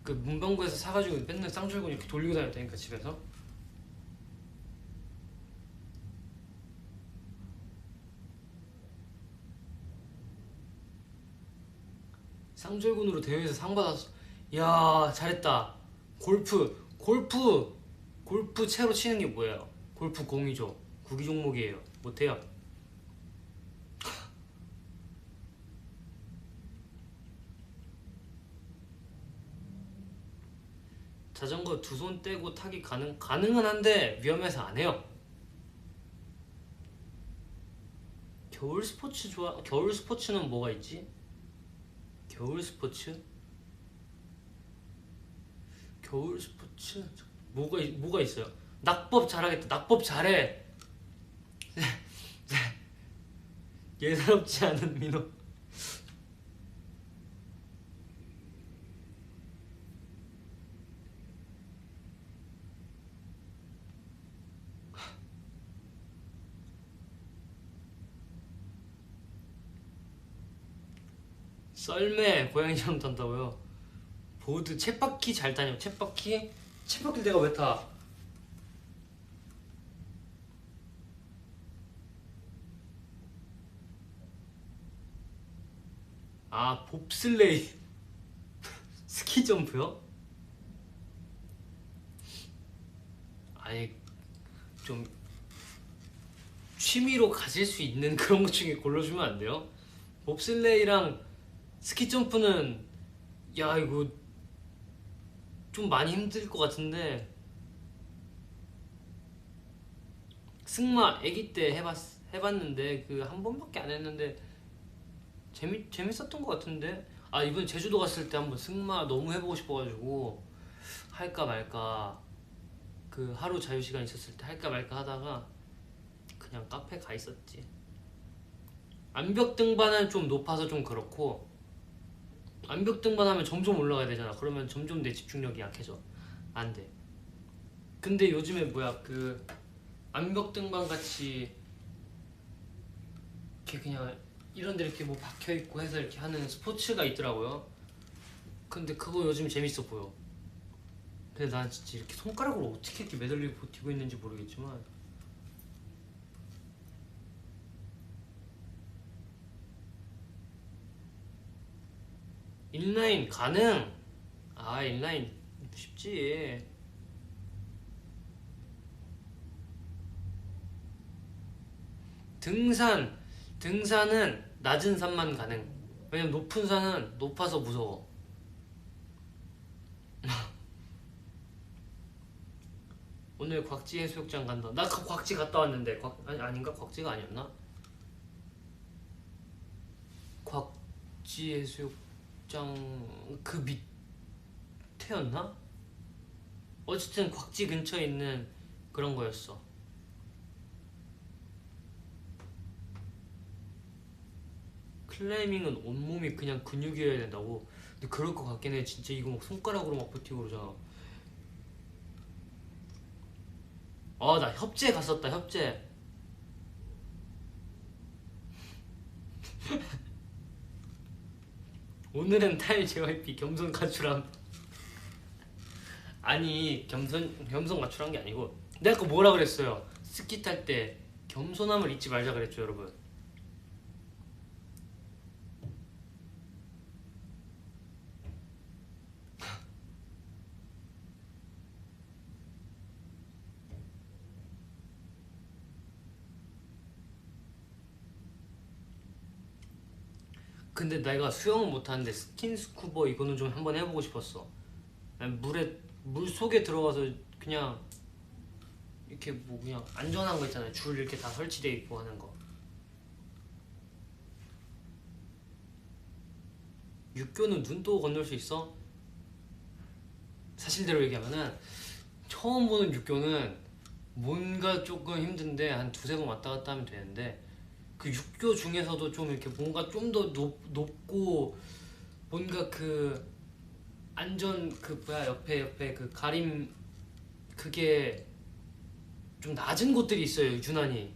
그 문방구에서 사가지고 맨날 쌍절곤 이렇게 돌리고 다녔다니까 집에서. 쌍절곤으로 대회에서 상 받았어. 이야 잘했다. 골프 채로 치는 게 뭐예요? 골프 공이죠. 구기 종목이에요. 못해요. 자전거 두 손 떼고 타기 가능은 한데 위험해서 안 해요. 겨울 스포츠 겨울 스포츠는 뭐가 있지? 겨울 스포츠 뭐가 있어요? 낙법 잘하겠다. 낙법 잘해. 예사롭지 않은 민호. 썰매 고양이처럼 탄다고요? 보드 쳇바퀴 잘 타냐? 쳇바퀴? 쳇바퀴 내가 왜 타? 아 봅슬레이 스키 점프요? 아니 좀 취미로 가질 수 있는 그런 것 중에 골라주면 안 돼요? 봅슬레이랑 스키 점프는 야 이거 좀 많이 힘들 것 같은데 승마 아기 때 해봤는데 그 한 번밖에 안 했는데 재밌었던 것 같은데 아 이번 제주도 갔을 때 한번 승마 너무 해보고 싶어가지고 할까 말까 그 하루 자유시간 있었을 때 할까 말까 하다가 그냥 카페 가 있었지. 암벽 등반은 좀 높아서 좀 그렇고 암벽 등반하면 점점 올라가야 되잖아. 그러면 점점 내 집중력이 약해져. 안 돼. 근데 요즘에 뭐야 그 암벽 등반 같이 이렇게 그냥 이런 데 이렇게 뭐 박혀 있고 해서 이렇게 하는 스포츠가 있더라고요. 근데 그거 요즘 재밌어 보여. 근데 난 진짜 이렇게 손가락으로 어떻게 이렇게 매달리고 버티고 있는지 모르겠지만 인라인 가능. 아 인라인 쉽지. 등산은 낮은 산만 가능. 왜냐면 높은 산은 높아서 무서워. 오늘 곽지 해수욕장 간다. 나 곽지 갔다 왔는데 아닌가? 곽지가 아니었나? 곽지 해수욕장 그 밑에였나? 어쨌든 곽지 근처에 있는 그런 거였어. 클라이밍은 온몸이 그냥 근육이어야 된다고. 근데 그럴 것 같긴 해. 진짜 이거 막 손가락으로 막 버티고 그러잖아. 아 나 협재 갔었다. 협재. 오늘은 탈 JYP 겸손 가출함. 아니 겸손 가출한 게 아니고 내가 그 뭐라 그랬어요. 스키 탈 때 겸손함을 잊지 말자 그랬죠 여러분. 근데 내가 수영은 못하는데 스킨스쿠버 이거는 좀 한번 해보고 싶었어. 물 속에 들어가서 그냥 이렇게 뭐 그냥 안전한 거 있잖아요. 줄 이렇게 다 설치돼 있고 하는 거. 육교는 눈도 건널 수 있어? 사실대로 얘기하면은 처음 보는 육교는 뭔가 조금 힘든데 한 두세 번 왔다 갔다 하면 되는데 그 육교 중에서도 좀 이렇게 뭔가 좀 더 높고 뭔가 그 안전 그 뭐야 옆에 그 가림 그게 좀 낮은 곳들이 있어요 유난히.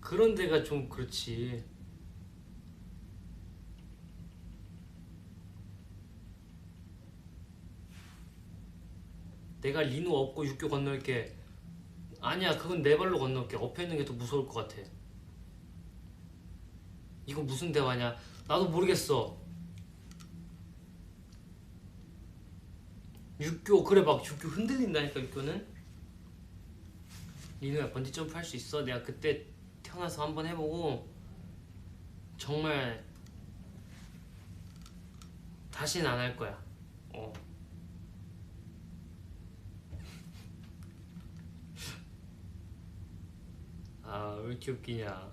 그런 데가 좀 그렇지. 내가 리노 업고 육교 건널게. 아니야 그건 내 발로 건널게. 엎혀 있는 게 더 무서울 것 같아. 이거 무슨 대화냐? 나도 모르겠어. 육교 그래 막 육교 흔들린다니까 육교는. 리노야 번지 점프 할 수 있어? 내가 그때 태어나서 한번 해보고 정말 다시는 안 할 거야. 어. 아 왜 이렇게 웃기냐.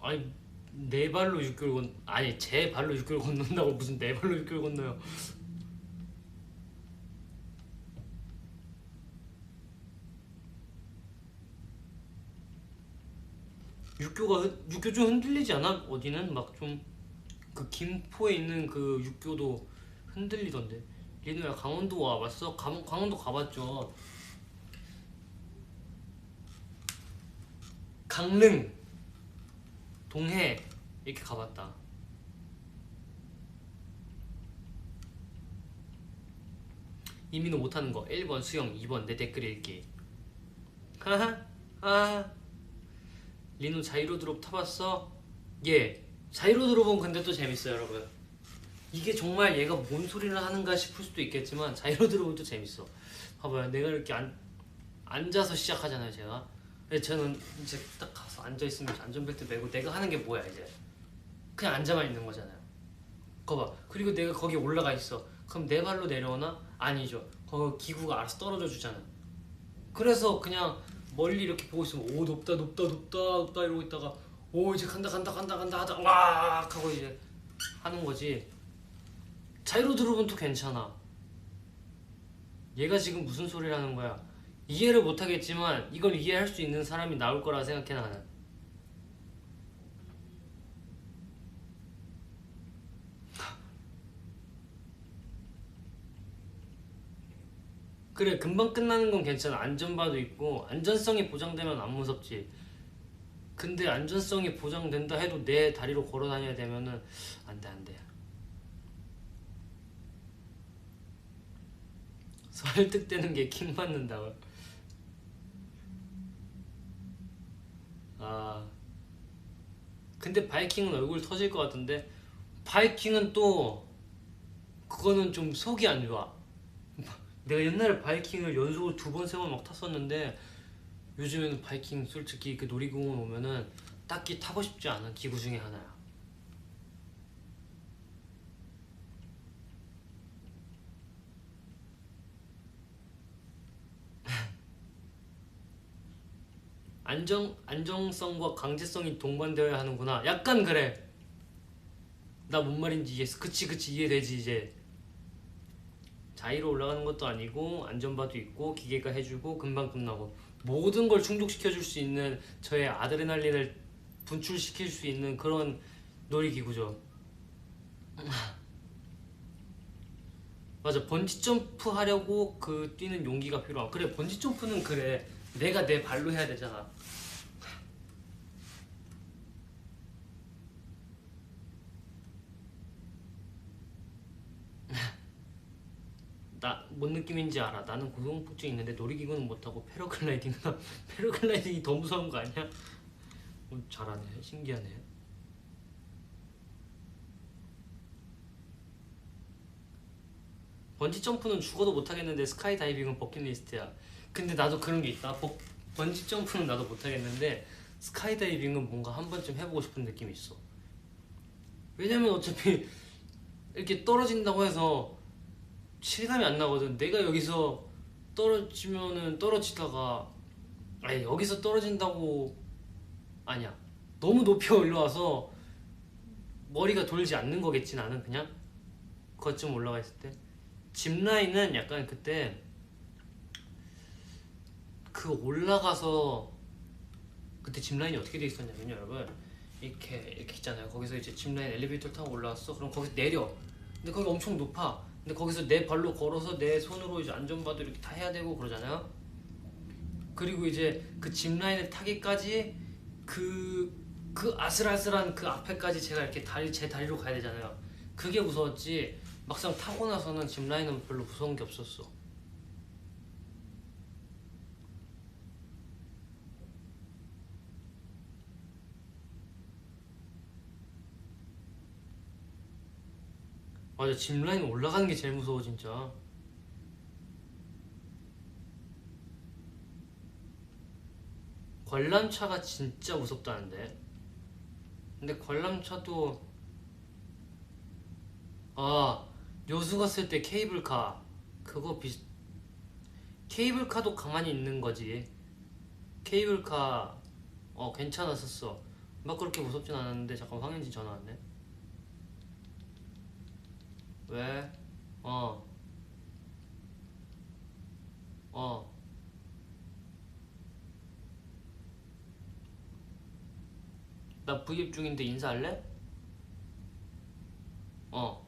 아니 내 발로 육교를 아니 제 발로 육교를 건넌다고 무슨 내 발로 육교를 건너요. 육교 좀 흔들리지 않아? 어디는 막 좀 그 김포에 있는 그 육교도 흔들리던데. 리누야 강원도 와봤어? 강원도 가봤죠. 강릉, 동해 이렇게 가봤다. 이민호 못하는 거 1번 수영, 2번 내 댓글 읽기. 하하 아 리누 자이로 드롭 타봤어? 예, 자이로 드롭은 근데 또 재밌어요 여러분. 이게 정말 얘가 뭔 소리를 하는가 싶을 수도 있겠지만 자이로 드롭은 또 재밌어. 봐봐요, 내가 이렇게 앉아서 시작하잖아요 제가. 근데 저는 이제 딱 가서 앉아있으면 안전벨트 매고 내가 하는 게 뭐야 이제. 그냥 앉아만 있는 거잖아요. 거봐. 그리고 내가 거기 올라가 있어. 그럼 내 발로 내려오나? 아니죠. 거기 기구가 알아서 떨어져 주잖아. 그래서 그냥 멀리 이렇게 보고 있으면 오 높다 높다 높다 높다 이러고 있다가 오 이제 간다 간다 간다 간다 하다 왁 하고 이제 하는 거지. 자이로 드롭은 또 괜찮아. 얘가 지금 무슨 소리를 하는 거야? 이해를 못하겠지만 이걸 이해할 수 있는 사람이 나올 거라 생각해 나는. 그래, 금방 끝나는 건 괜찮아. 안전바도 있고 안전성이 보장되면 안 무섭지. 근데 안전성이 보장된다 해도 내 다리로 걸어 다녀야 되면은 안 돼, 안 돼. 설득되는 게 킹 받는다고. 아, 근데 바이킹은 얼굴 터질 것 같은데. 바이킹은 또 그거는 좀 속이 안 좋아. 내가 옛날에 바이킹을 연속으로 2번, 3번 막 탔었는데 요즘에는 바이킹 솔직히 그 놀이공원 오면은 딱히 타고 싶지 않은 기구 중에 하나야. 안정성과 강제성이 동반되어야 하는구나. 약간 그래. 나 뭔 말인지 이해했어. 그치 이해되지 이제. 자의로 올라가는 것도 아니고 안전바도 있고 기계가 해주고 금방 끝나고 모든 걸 충족시켜줄 수 있는 저의 아드레날린을 분출시킬 수 있는 그런 놀이기구죠. 맞아, 번지점프 하려고 그 뛰는 용기가 필요하고. 그래, 번지점프는 그래, 내가 내 발로 해야 되잖아. 나 뭔 느낌인지 알아. 나는 고소공포증 있는데 놀이기구는 못하고 패러글라이딩은 패러글라이딩이 더 무서운 거 아니야? 잘하네, 신기하네. 번지점프는 죽어도 못하겠는데 스카이다이빙은 버킷리스트야. 근데 나도 그런 게 있다. 번지점프는 나도 못하겠는데 스카이다이빙은 뭔가 한 번쯤 해보고 싶은 느낌이 있어. 왜냐면 어차피 이렇게 떨어진다고 해서 실감이 안 나거든. 내가 여기서 떨어지면은 떨어지다가 아니 여기서 떨어진다고 아니야. 너무 높이 올라와서 머리가 돌지 않는 거겠지 나는 그냥 거쯤 올라가 있을 때. 짚라인은 약간 그때 그 올라가서 그때 짚라인이 어떻게 돼 있었냐면요 여러분, 이렇게 있잖아요. 거기서 이제 짚라인 엘리베이터 타고 올라왔어. 그럼 거기서 내려. 근데 거기 엄청 높아. 근데 거기서 내 발로 걸어서 내 손으로 이제 안전바도 이렇게 다 해야 되고 그러잖아요. 그리고 이제 그 짚라인을 타기까지 그 아슬아슬한 그 앞에까지 제가 이렇게 제 다리로 가야 되잖아요. 그게 무서웠지 막상 타고 나서는 짚라인은 별로 무서운 게 없었어. 맞아, 짚라인 올라가는 게 제일 무서워 진짜. 관람차가 진짜 무섭다는데. 근데 관람차도 아 여수 갔을 때 케이블카 그거 케이블카도 가만히 있는 거지. 케이블카 괜찮았었어. 막 그렇게 무섭진 않았는데. 잠깐 황현진 전화 왔네. 왜? 어. 어. 나 브이앱 중인데 인사할래? 어.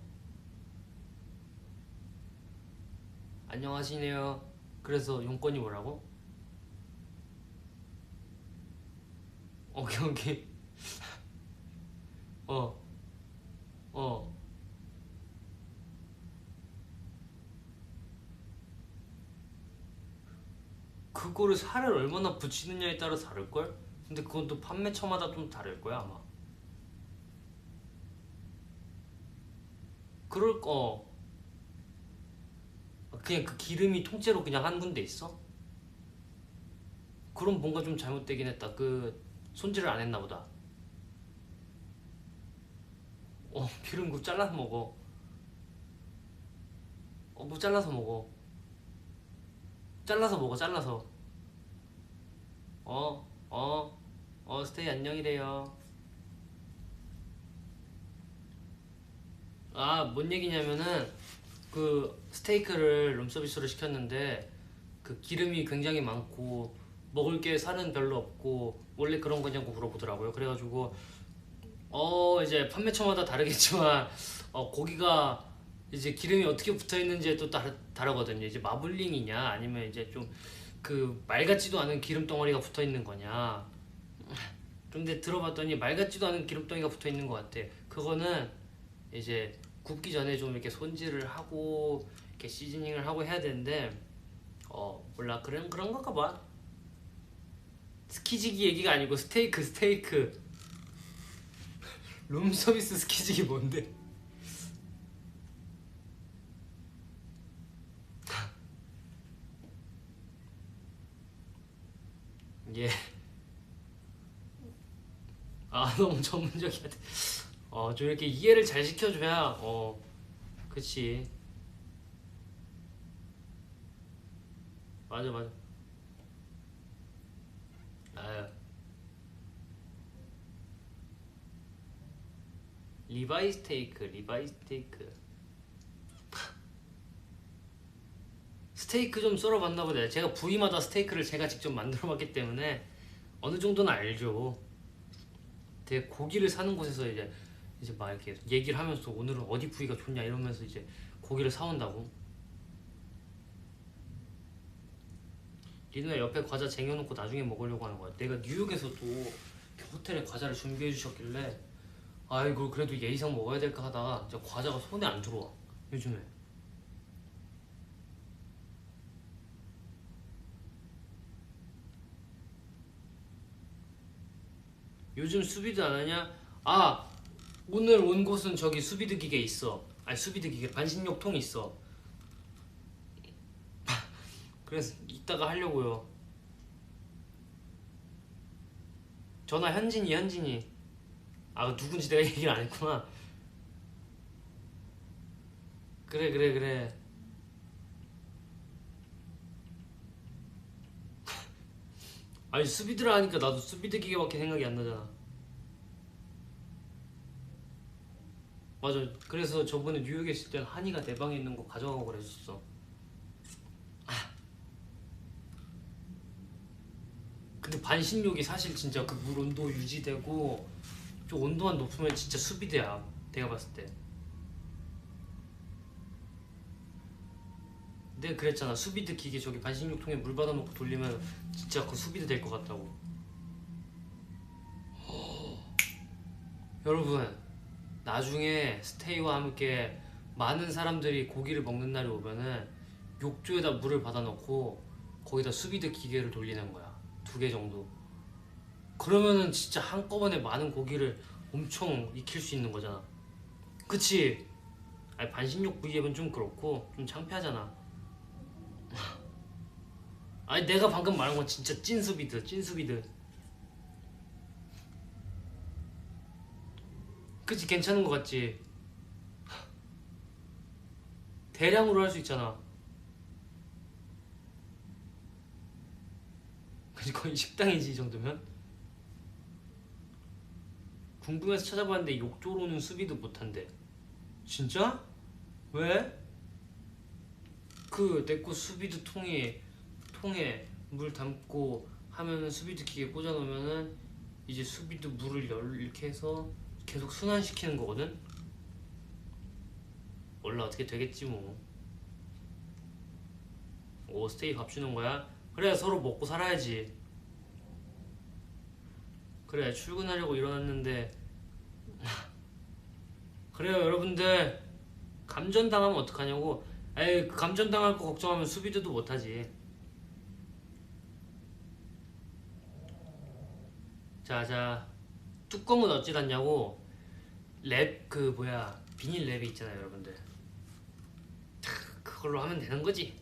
안녕하시네요. 그래서 용건이 뭐라고? 오케이 오케이. 어 어. 그거를 살을 얼마나 붙이느냐에 따라 다를걸? 근데 그건 또 판매처마다 좀 다를 거야 아마. 그럴 거. 그냥 그 기름이 통째로 그냥 한 군데 있어? 그럼 뭔가 좀 잘못되긴 했다. 그 손질을 안 했나 보다. 기름국 잘라서 먹어. 뭐 잘라서 먹어. 잘라서 먹어, 잘라서. 어, 어, 스테이 안녕이래요. 아, 뭔 얘기냐면은, 그, 스테이크를 룸서비스로 시켰는데, 그 기름이 굉장히 많고, 먹을 게 살은 별로 없고, 원래 그런 거냐고 물어보더라고요. 그래가지고, 이제 판매처마다 다르겠지만, 고기가 이제 기름이 어떻게 붙어 있는지에 또 다르거든요. 이제 마블링이냐, 아니면 이제 좀 그 말 같지도 않은 기름 덩어리가 붙어 있는 거냐. 근데 들어봤더니 말 같지도 않은 기름 덩어리가 붙어 있는 것 같아. 그거는 이제 굽기 전에 좀 이렇게 손질을 하고 이렇게 시즈닝을 하고 해야 되는데, 몰라. 그런 건가 봐. 스키지기 얘기가 아니고 스테이크. 룸서비스 스키지기 뭔데? 예. 아, 너무 전문적이야. 좀 이렇게 이해를 잘 시켜줘야, 그치. 맞아, 맞아. 아, 리바이 스테이크. 스테이크 좀 썰어봤나 보다. 제가 부위마다 스테이크를 제가 직접 만들어봤기 때문에 어느 정도는 알죠. 되게 고기를 사는 곳에서 이제 막 이렇게 얘기를 하면서 오늘은 어디 부위가 좋냐 이러면서 이제 고기를 사온다고. 리누야 옆에 과자 쟁여놓고 나중에 먹으려고 하는 거야. 내가 뉴욕에서도 호텔에 과자를 준비해 주셨길래 아이고 그래도 예의상 먹어야 될까 하다가 진짜 과자가 손에 안 들어와 요즘에. 요즘 수비드 안 하냐? 아, 오늘 온 곳은 저기 수비드 기계 있어. 아니 수비드 기계 반신욕통 있어. 그래서 이따가 하려고요. 전화 현진이. 아, 누군지 내가 얘기를 안 했구나. 그래. 아니 수비드라 하니까 나도 수비드 기계밖에 생각이 안 나잖아. 맞아. 그래서 저번에 뉴욕에 있을 땐 한이가 내 방에 있는 거 가져가고 그랬었어. 근데 반신욕이 사실 진짜 그 물 온도 유지되고 좀 온도만 높으면 진짜 수비드야. 내가 봤을 때. 내가 그랬잖아. 수비드 기계 저기 반신욕통에 물 받아놓고 돌리면 진짜 그 수비드 될 것 같다고. 여러분, 나중에 스테이와 함께 많은 사람들이 고기를 먹는 날이 오면은 욕조에다 물을 받아놓고 거기다 수비드 기계를 돌리는 거야. 2개 정도. 그러면은 진짜 한꺼번에 많은 고기를 엄청 익힐 수 있는 거잖아. 그치? 아니 반신욕 V앱은 좀 그렇고 좀 창피하잖아. 아니 내가 방금 말한 건 진짜 찐수비드. 그치? 괜찮은 거 같지? 대량으로 할 수 있잖아. 그치? 거의 식당이지 이 정도면? 궁금해서 찾아봤는데 욕조로는 수비드 못한대. 진짜? 왜? 그 내거 수비드 통에 물 담고 하면은 수비드 기계 꽂아 놓으면은 이제 수비드 물을 이렇게 해서 계속 순환시키는 거거든? 원래 어떻게 되겠지 뭐. 오, 스테이 밥 주는 거야? 그래, 서로 먹고 살아야지. 그래, 출근하려고 일어났는데. 그래요, 여러분들. 감전당하면 어떡하냐고. 에이, 그 감전당할 거 걱정하면 수비드도 못하지. 자, 뚜껑은 어찌 닫냐고. 랩, 그 뭐야, 비닐 랩이 있잖아요, 여러분들. 그걸로 하면 되는 거지.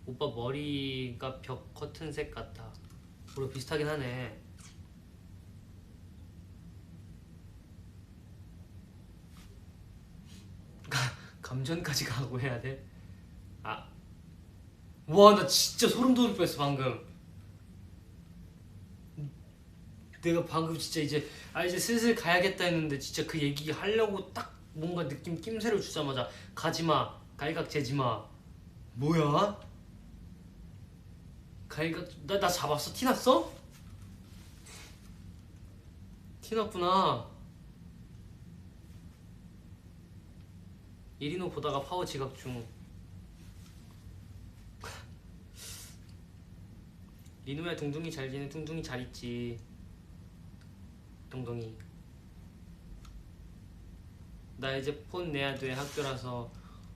오빠 머리가 벽 커튼색 같아. 우리 비슷하긴 하네. 감전까지 가고 해야 돼? 아, 와, 나 진짜 소름 돋을 뻔했어 방금. 내가 방금 진짜 이제 슬슬 가야겠다 했는데 진짜 그 얘기 하려고 딱 뭔가 느낌 낌새를 주자마자 가지마, 갈각 재지마. 뭐야? 갈각 나 잡았어? 티났어? 티났구나. 이리노 보다가 파워 지각 중. 리노야, 둥둥이 잘 지내? 둥둥이 잘 있지. 둥둥이. 나 이제 폰 내야 돼, 학교라서.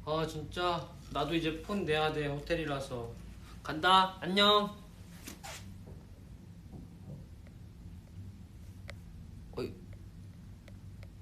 아 진짜 나도 이제 폰 내야 돼, 호텔이라서. 간다. 안녕.